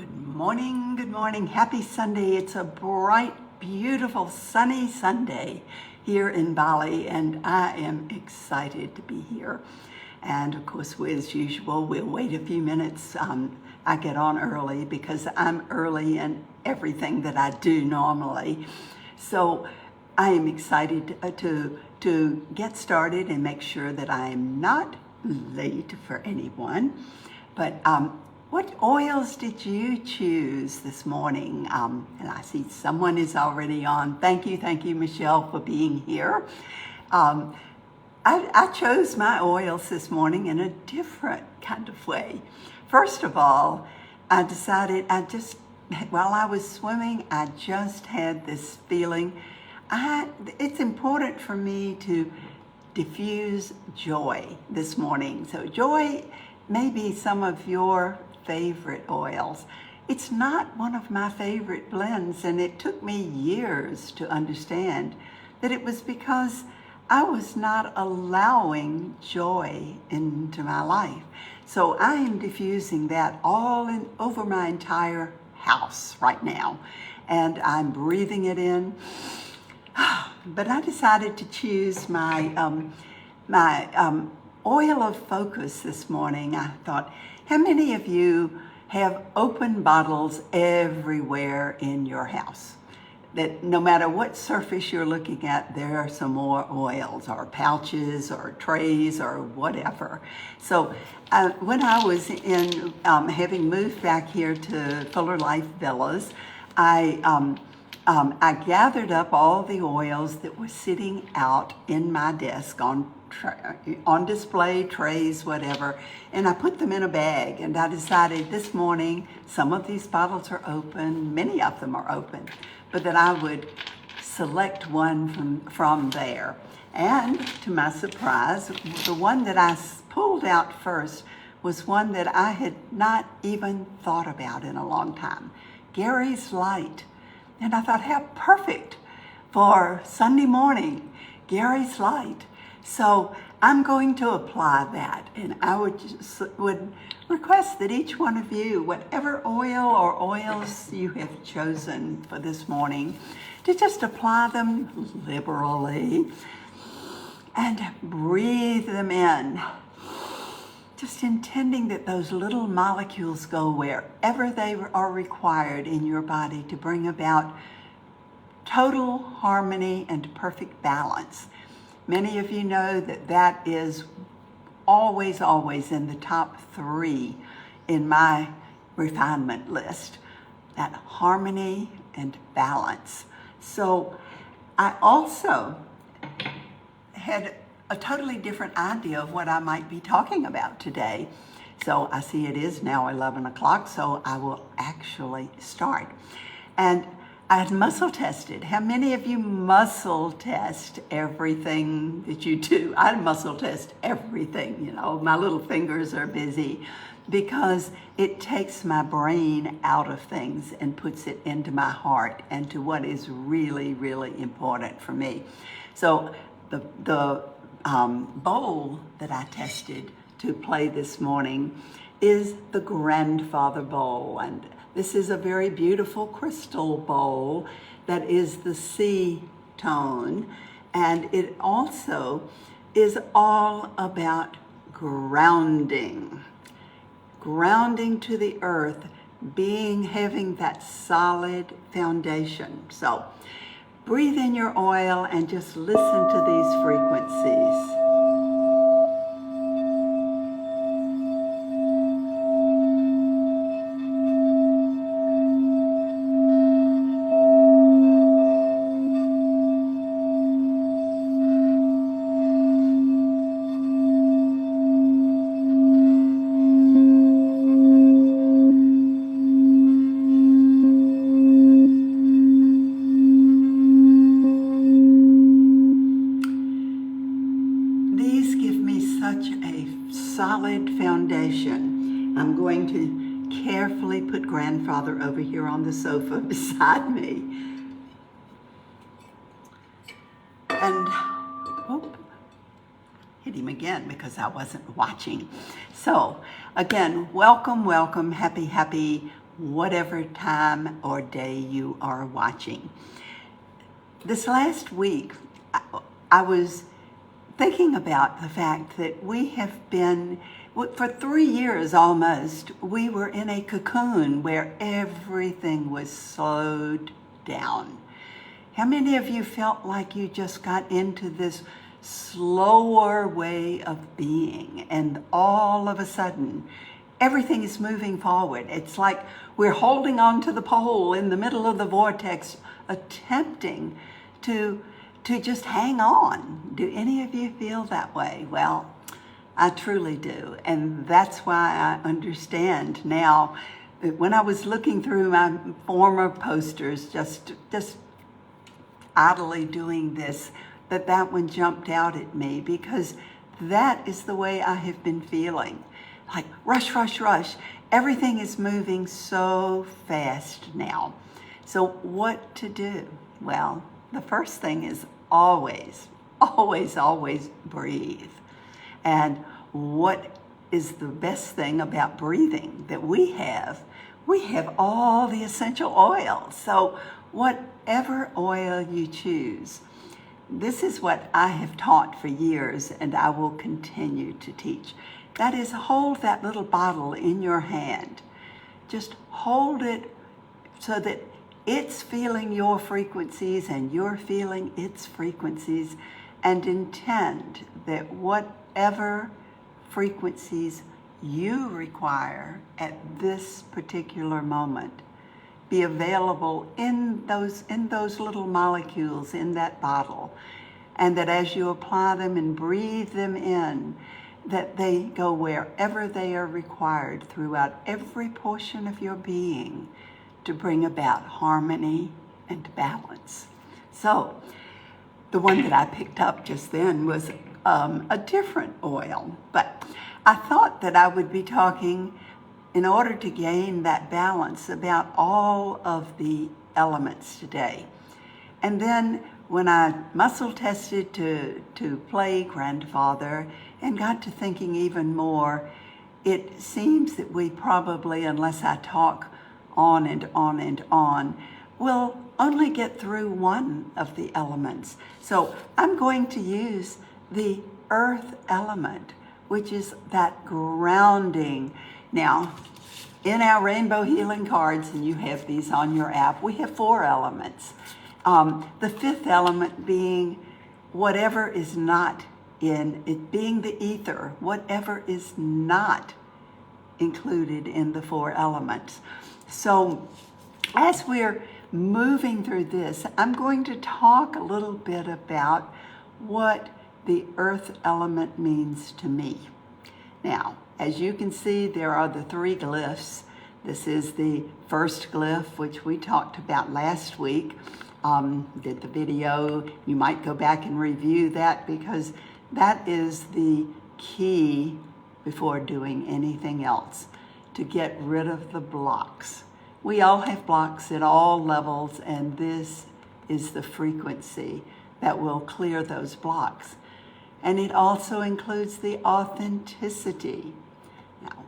Good morning, happy Sunday. It's a bright, beautiful, sunny Sunday here in Bali, and I am excited to be here. And of course, as usual, we'll wait a few minutes. I get on early because I'm early in everything that I do normally. So I am excited to get started and make sure that I'm not late for anyone. But what oils did you choose this morning? And I see someone is already on. Thank you, Michelle, for being here. I chose my oils this morning in a different kind of way. First of all, I decided while I was swimming, I just had this feeling. It's important for me to diffuse joy this morning. So joy may be some of your favorite oils. It's not one of my favorite blends, and it took me years to understand that it was because I was not allowing joy into my life. So I am diffusing that all over my entire house right now, and I'm breathing it in. But I decided to choose my oil of focus this morning. I thought, how many of you have open bottles everywhere in your house? That no matter what surface you're looking at, there are some more oils or pouches or trays or whatever. So when I was having moved back here to Fuller Life Villas, I gathered up all the oils that were sitting out in my desk on display, trays, whatever, and I put them in a bag. And I decided this morning, some of these bottles are open, many of them are open, but that I would select one from there. And to my surprise, the one that I pulled out first was one that I had not even thought about in a long time, Gary's Light. And I thought, how perfect for Sunday morning, Gary's Light. So I'm going to apply that, and I would request that each one of you, whatever oil or oils you have chosen for this morning, to just apply them liberally and breathe them in, just intending that those little molecules go wherever they are required in your body to bring about total harmony and perfect balance. Many of you know that is always in the top 3 in my refinement list, that harmony and balance. So I also had a totally different idea of what I might be talking about today. So I see it is now 11 o'clock, so I will actually start. And I had muscle tested. How many of you muscle test everything that you do? I muscle test everything, my little fingers are busy because it takes my brain out of things and puts it into my heart and to what is really, really important for me. So the bowl that I tested to play this morning is the Grandfather Bowl, and this is a very beautiful crystal bowl that is the sea tone, and it also is all about grounding to the earth, having that solid foundation. So breathe in your oil and just listen to these frequencies. Solid foundation. I'm going to carefully put Grandfather over here on the sofa beside me. And hit him again because I wasn't watching. So again, welcome, happy whatever time or day you are watching. This last week, I was thinking about the fact that we have been, for 3 years almost, we were in a cocoon where everything was slowed down. How many of you felt like you just got into this slower way of being, and all of a sudden everything is moving forward? It's like we're holding on to the pole in the middle of the vortex, attempting to just hang on. Do any of you feel that way? Well, I truly do, and that's why I understand now that when I was looking through my former posters, just idly doing this, that one jumped out at me, because that is the way I have been feeling. Like rush, rush, rush. Everything is moving so fast now. So what to do? Well, the first thing is always, always, always breathe. And what is the best thing about breathing that we have? We have all the essential oils. So whatever oil you choose, this is what I have taught for years, and I will continue to teach. That is, hold that little bottle in your hand. Just hold it so that it's feeling your frequencies and you're feeling its frequencies, and intend that whatever frequencies you require at this particular moment be available in those little molecules in that bottle, and that as you apply them and breathe them in, that they go wherever they are required throughout every portion of your being to bring about harmony and balance. So the one that I picked up just then was a different oil, but I thought that I would be talking, in order to gain that balance, about all of the elements today. And then when I muscle tested to play grandfather and got to thinking even more, it seems that we probably, unless I talk on and on and on, will only get through one of the elements. So I'm going to use the earth element, which is that grounding. Now, in our rainbow healing cards, and you have these on your app, we have 4 elements. The 5th element being whatever is not in it, being the ether, whatever is not included in the 4 elements. So as we're moving through this, I'm going to talk a little bit about what the earth element means to me. Now, as you can see, there are the 3 glyphs. This is the first glyph, which we talked about last week. Did the video. You might go back and review that, because that is the key before doing anything else, to get rid of the blocks. We all have blocks at all levels, and this is the frequency that will clear those blocks. And it also includes the authenticity. Now,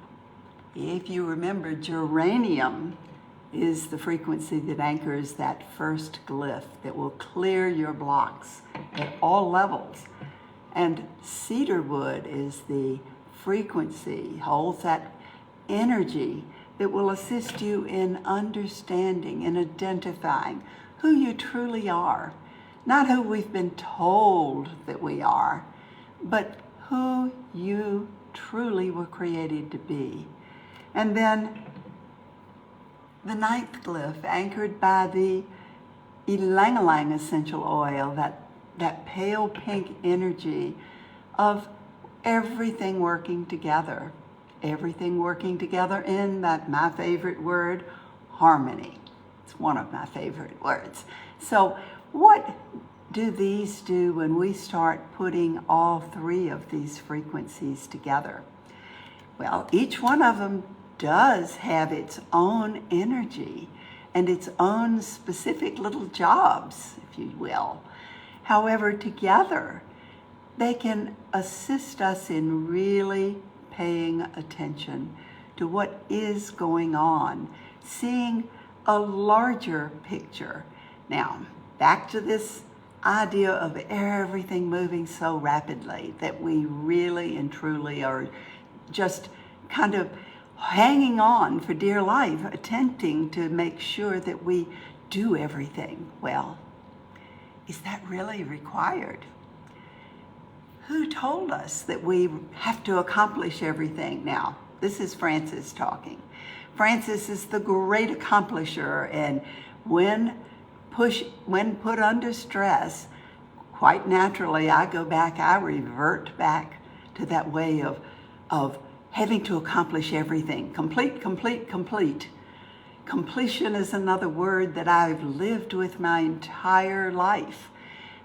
if you remember, geranium is the frequency that anchors that first glyph that will clear your blocks at all levels. And cedarwood is the frequency, holds that energy that will assist you in understanding and identifying who you truly are. Not who we've been told that we are, but who you truly were created to be. And then the 9th glyph, anchored by the ylang-ylang essential oil, that pale pink energy of everything working together. Everything working together in that, my favorite word, harmony. It's one of my favorite words. So what do these do when we start putting all 3 of these frequencies together? Well, each one of them does have its own energy and its own specific little jobs, if you will. However, together, they can assist us in really paying attention to what is going on, seeing a larger picture. Now, back to this idea of everything moving so rapidly that we really and truly are just kind of hanging on for dear life, attempting to make sure that we do everything well. Is that really required? Who told us that we have to accomplish everything now? This is Francis talking. Francis is the great accomplisher, and when put under stress, quite naturally, I revert back to that way of having to accomplish everything. Complete. Completion is another word that I've lived with my entire life.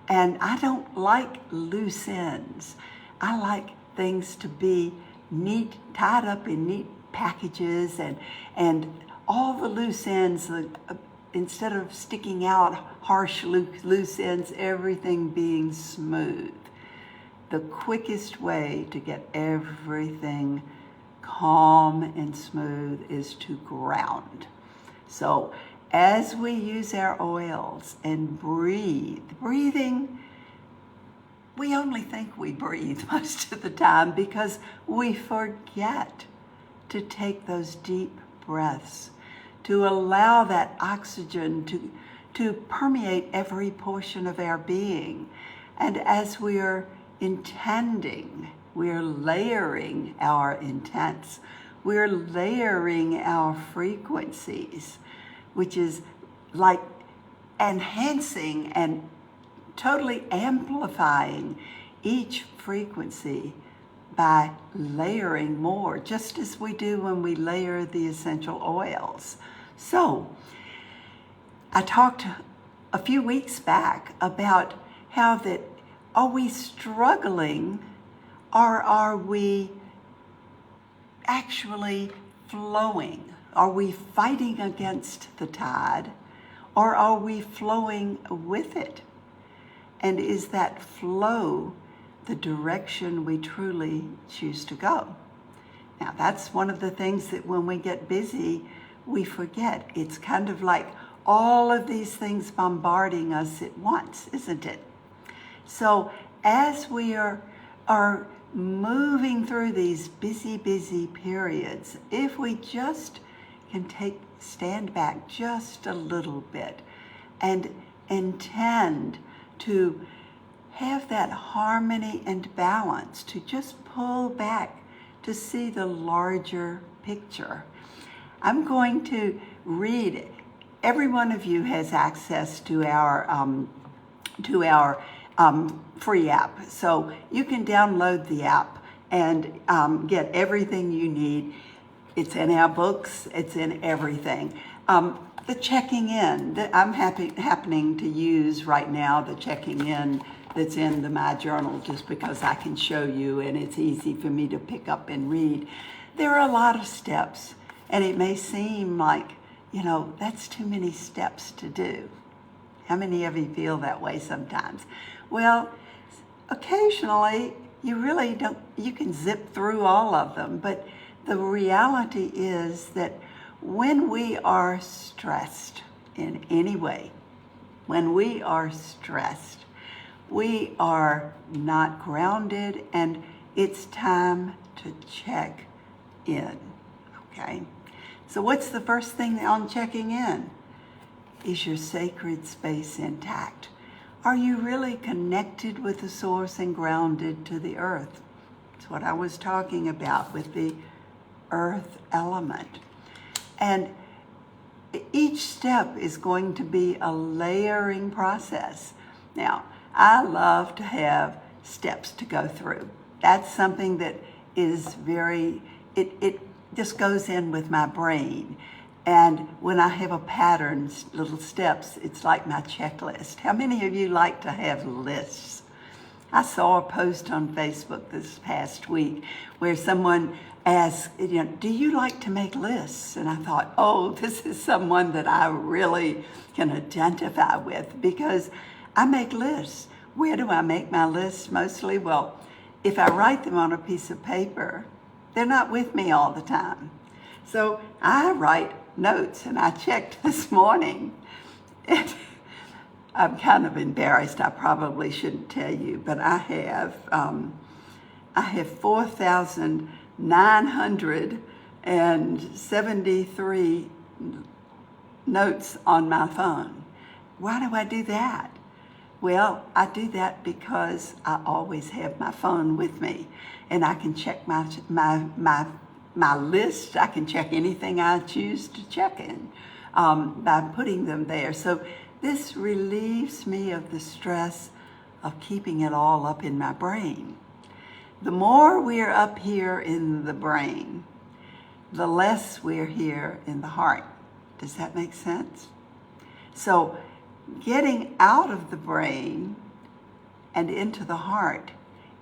And I don't like loose ends. I like things to be neat, tied up in neat packages, and all the loose ends, instead of sticking out harsh loose ends, everything being smooth. The quickest way to get everything calm and smooth is to ground. So as we use our oils and breathing, we only think we breathe most of the time because we forget to take those deep breaths, to allow that oxygen to permeate every portion of our being. And as we are intending, we're layering our intents, we're layering our frequencies, which is like enhancing and totally amplifying each frequency by layering more, just as we do when we layer the essential oils. So, I talked a few weeks back about how that, are we struggling or are we actually flowing? Are we fighting against the tide or are we flowing with it? And is that flow the direction we truly choose to go? Now, that's one of the things that when we get busy, we forget. It's kind of like all of these things bombarding us at once, isn't it? So as we are moving through these busy periods, if we just can stand back just a little bit and intend to have that harmony and balance, to just pull back to see the larger picture. I'm going to read. Every one of you has access to our free app, so you can download the app and get everything you need. It's in our books. It's in everything. The checking in that I'm happening to use right now, the checking in that's in the My Journal, just because I can show you and it's easy for me to pick up and read. There are a lot of steps, and it may seem like, that's too many steps to do. How many of you feel that way sometimes? Well, occasionally you really don't, you can zip through all of them, but the reality is that when we are stressed in any way, when we are stressed, we are not grounded, and it's time to check in, okay? So what's the first thing on checking in? Is your sacred space intact? Are you really connected with the source and grounded to the earth? It's what I was talking about with the earth element. And each step is going to be a layering process. Now, I love to have steps to go through. That's something that is it just goes in with my brain. And when I have a pattern, little steps, it's like my checklist. How many of you like to have lists? I saw a post on Facebook this past week where someone asked, do you like to make lists? And I thought, oh, this is someone that I really can identify with, because I make lists. Where do I make my lists mostly? Well, if I write them on a piece of paper, they're not with me all the time. So I write notes, and I checked this morning. I'm kind of embarrassed. I probably shouldn't tell you, but I have 4,973 notes on my phone. Why do I do that? Well, I do that because I always have my phone with me, and I can check my list. I can check anything I choose to check in by putting them there. So this relieves me of the stress of keeping it all up in my brain. The more we're up here in the brain, the less we're here in the heart. Does that make sense? So getting out of the brain and into the heart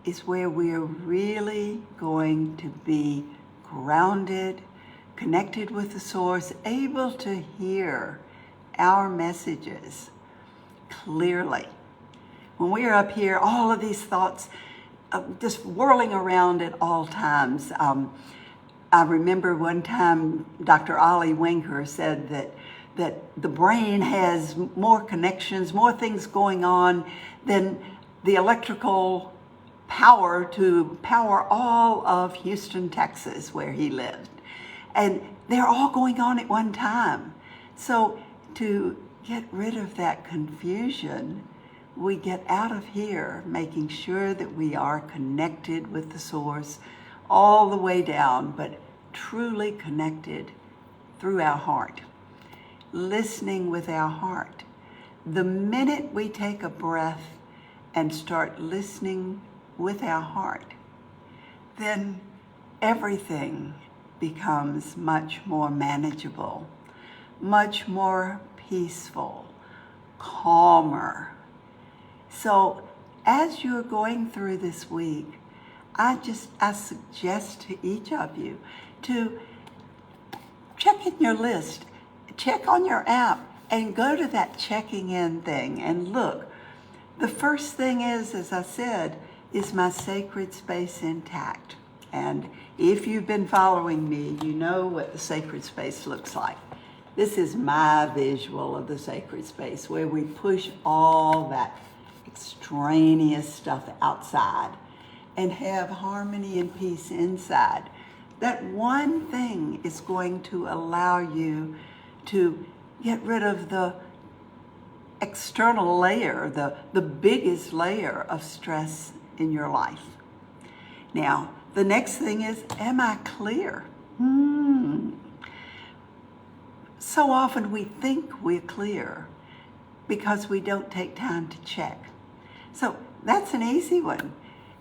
is where we're really going to be grounded, connected with the source, able to hear our messages clearly. When we're up here, all of these thoughts just whirling around at all times. I remember one time Dr. Ollie Winker said that the brain has more connections, more things going on than the electrical power to power all of Houston, Texas, where he lived. And they're all going on at one time. So to get rid of that confusion, we get out of here making sure that we are connected with the source all the way down, but truly connected through our heart, listening with our heart. The minute we take a breath and start listening with our heart, then everything becomes much more manageable, much more peaceful, calmer. So as you're going through this week, I suggest to each of you to check in your list, check on your app, and go to that checking in thing and look. The first thing is, as I said, is my sacred space intact? And if you've been following me, you know what the sacred space looks like. This is my visual of the sacred space, where we push all that extraneous stuff outside and have harmony and peace inside. That one thing is going to allow you to get rid of the external layer, the biggest layer of stress in your life. Now, the next thing is, am I clear? So often we think we're clear because we don't take time to check. So that's an easy one.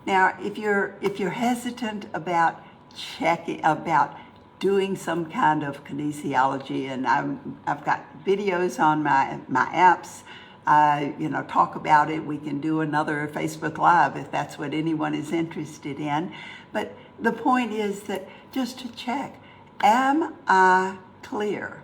Now, if you're hesitant about checking, about doing some kind of kinesiology, and I've got videos on my apps, talk about it. We can do another Facebook Live if that's what anyone is interested in. But the point is that just to check, am I clear?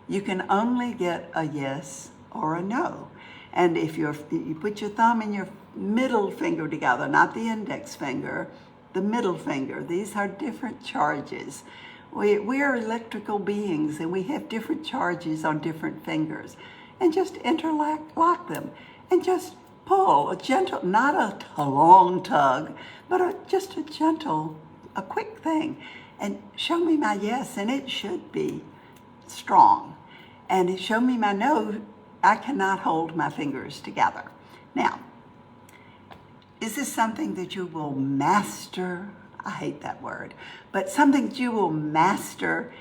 You can only get a yes or a no. And if you put your thumb and your middle finger together, not the index finger, the middle finger, these are different charges. We are electrical beings, and we have different charges on different fingers. And just interlock them and just pull a gentle, not a long tug, but just a gentle, a quick thing. And show me my yes, and it should be strong. And show me my no, I cannot hold my fingers together. Now, is this something that you will master? I hate that word, but something that you will master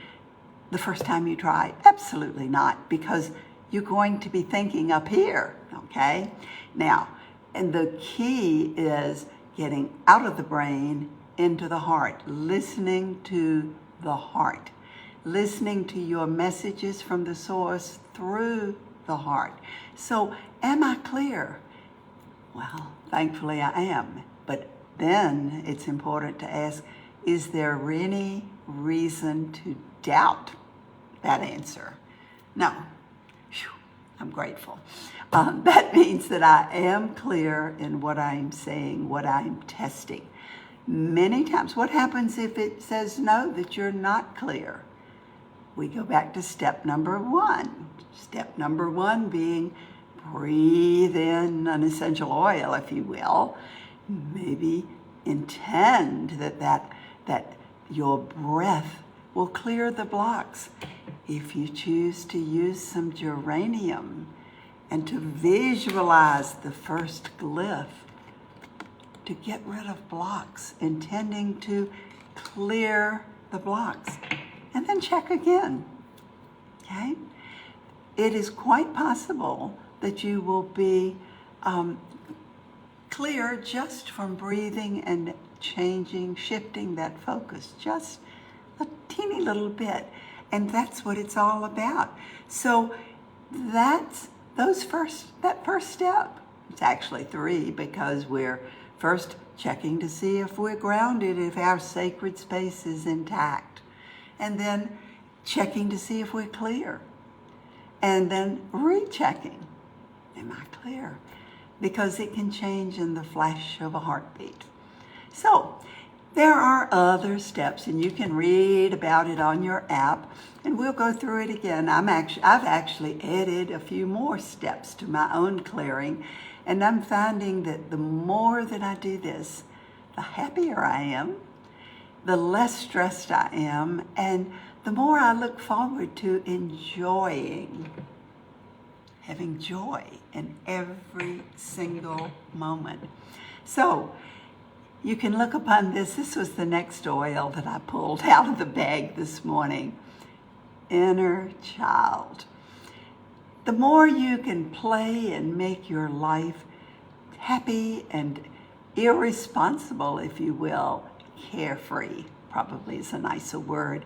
the first time you try? Absolutely not, because you're going to be thinking up here, okay? Now, and the key is getting out of the brain into the heart, listening to the heart, listening to your messages from the source through the heart. So, am I clear? Well, thankfully I am. But then it's important to ask, is there any reason to doubt that answer? No. Whew, I'm grateful. That means that I am clear in what I'm saying, what I'm testing. Many times, what happens if it says no, that you're not clear? we go back to step number one. Step number one being breathe in an essential oil, if you will. Maybe intend that your breath will clear the blocks. If you choose to use some geranium and to visualize the first glyph to get rid of blocks, intending to clear the blocks, and then check again, okay? It is quite possible that you will be clear just from breathing and changing, shifting that focus just a teeny little bit. And that's what it's all about. So that first step, it's actually three, because we're first checking to see if we're grounded, if our sacred space is intact. And then checking to see if we're clear. And then rechecking, am I clear? Because it can change in the flash of a heartbeat. So there are other steps, and you can read about it on your app, and we'll go through it again. I've actually added a few more steps to my own clearing, and I'm finding that the more that I do this, the happier I am, the less stressed I am, and the more I look forward to having joy in every single moment. So you can look upon this. This was the next oil that I pulled out of the bag this morning. Inner child. The more you can play and make your life happy and irresponsible, if you will, carefree, probably is a nicer word.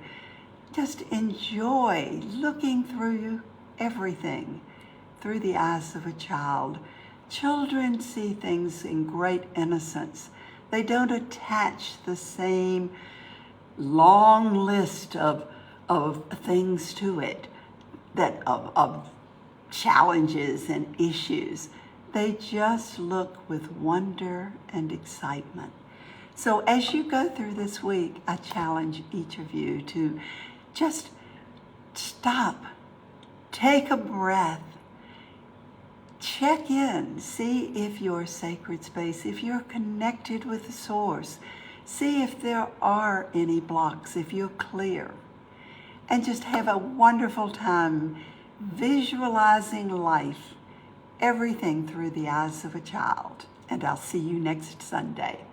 Just enjoy looking through everything through the eyes of a child. Children see things in great innocence. They don't attach the same long list of things to it, of challenges and issues. They just look with wonder and excitement. So as you go through this week, I challenge each of you to just stop, take a breath, check in, see if your sacred space, if you're connected with the source, see if there are any blocks, if you're clear, and just have a wonderful time visualizing life, everything through the eyes of a child. And I'll see you next Sunday.